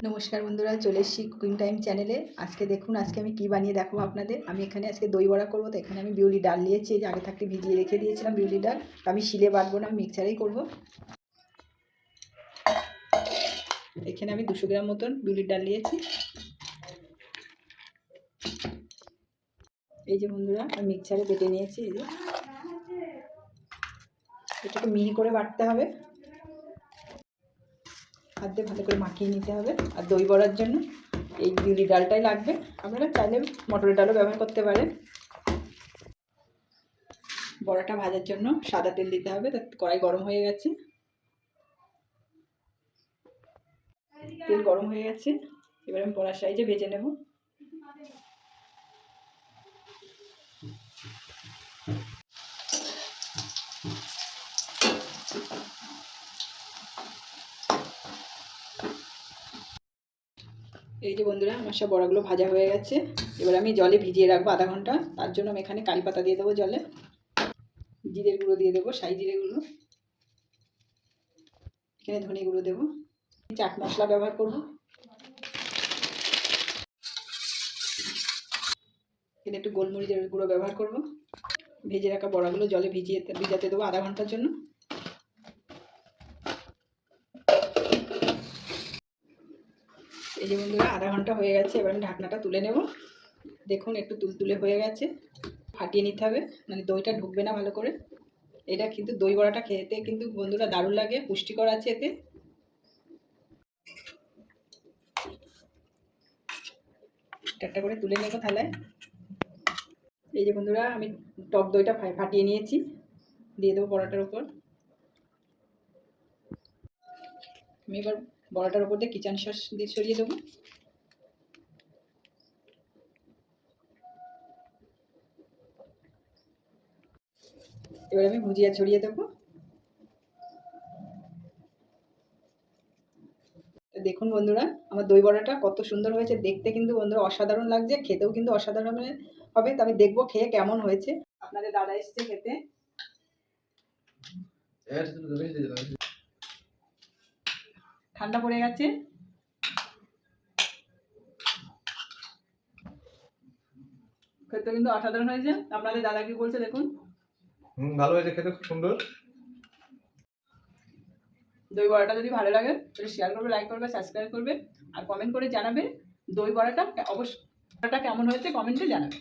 নমস্কার বন্ধুরা, চলে এসেছি কুকিং টাইম চ্যানেলে। আজকে দেখুন, আজকে আমি কি বানিয়ে দেখাবো আপনাদের। আমি এখানে আজকে দই বড়া করবো। তো এখানে আমি বিউলি ডাল নিয়েছি, যে আগে থাকতে ভিজিয়ে রেখে দিয়েছিলাম বিউলি ডাল। আমি শিলে বাটবো না, আমি মিক্সারেই করবো। এখানে আমি 200 গ্রাম মতন বিউলির ডাল নিয়েছি। এই যে বন্ধুরা, আমি মিক্সারে বেটে নিয়েছি। এই যে এটাকে মিহি করে বাটতে হবে, হাত দিয়ে ভালো করে মাখিয়ে নিতে হবে। আর দই বড়ার জন্য এই বিউলি ডালটাই লাগবে। আপনারা চাইলে মটরের ডালও ব্যবহার করতে পারেন। বড়াটা ভাজার জন্য সাদা তেল দিতে হবে। কড়াই গরম হয়ে গেছে, তেল গরম হয়ে গেছে। এবার আমি বড়ার সাইজে ভেজে নেব। এই যে বন্ধুরা, আমার সব বড়াগুলো ভাজা হয়ে গেছে। এবার আমি জলে ভিজিয়ে রাখবো আধা ঘন্টা। তার জন্য আমি এখানে কারি পাতা দিয়ে দেবো জলে। জিরের গুঁড়ো দিয়ে দেবো, সাই জিরে গুঁড়ো। এখানে ধনে গুঁড়ো দেবো। চাট মশলা ব্যবহার করব। এখানে একটু গোলমরিচের গুঁড়ো ব্যবহার করব। ভেজে রাখা বড়াগুলো জলে ভিজাতে দেবো আধা ঘন্টার জন্য। এই যে বন্ধুরা, আধা ঘন্টা হয়ে গেছে। এবার আমি ঢাকনাটা তুলে নেব। দেখুন, একটু তুলতুলে হয়ে গেছে। ফাটিয়ে নিতে হবে, মানে দইটা ঢুকবে না ভালো করে। এটা কিন্তু দই বড়াটা খেতে কিন্তু বন্ধুরা দারুণ লাগে, পুষ্টিকর আছে এতে। একটা করে তুলে নেবো থালায়। এই যে বন্ধুরা, আমি টক দইটা ফাটিয়ে নিয়েছি, দিয়ে দেবো বড়াটার উপর। আমি এবার বড়াটার উপর দিয়ে কিচেন সস দিয়ে ছড়িয়ে দেবো। এবার আমি ভুজিয়া ছড়িয়ে দেবো। দেখুন বন্ধুরা, আমার দই বড়াটা কত সুন্দর হয়েছে দেখতে, কিন্তু বন্ধুরা অসাধারণ লাগছে, খেতেও কিন্তু অসাধারণ হবে। তো আমি দেখবো খেয়ে কেমন হয়েছে। আপনাদের দাদা এসছে খেতে। ঠান্ডা পড়ে গেছে। খেতে কিন্তু অসাধারণ হয়েছে। আপনাদের দাদা কি বলছে দেখুন। ভালো হয়েছে, খেতে খুব সুন্দর। দই বড়াটা যদি ভালো লাগে তাহলে শেয়ার করবে, লাইক করবে, সাবস্ক্রাইব করবে, আর কমেন্ট করে জানাবে দই বড়াটা অবশ্যই কেমন হয়েছে, কমেন্টে জানাবে।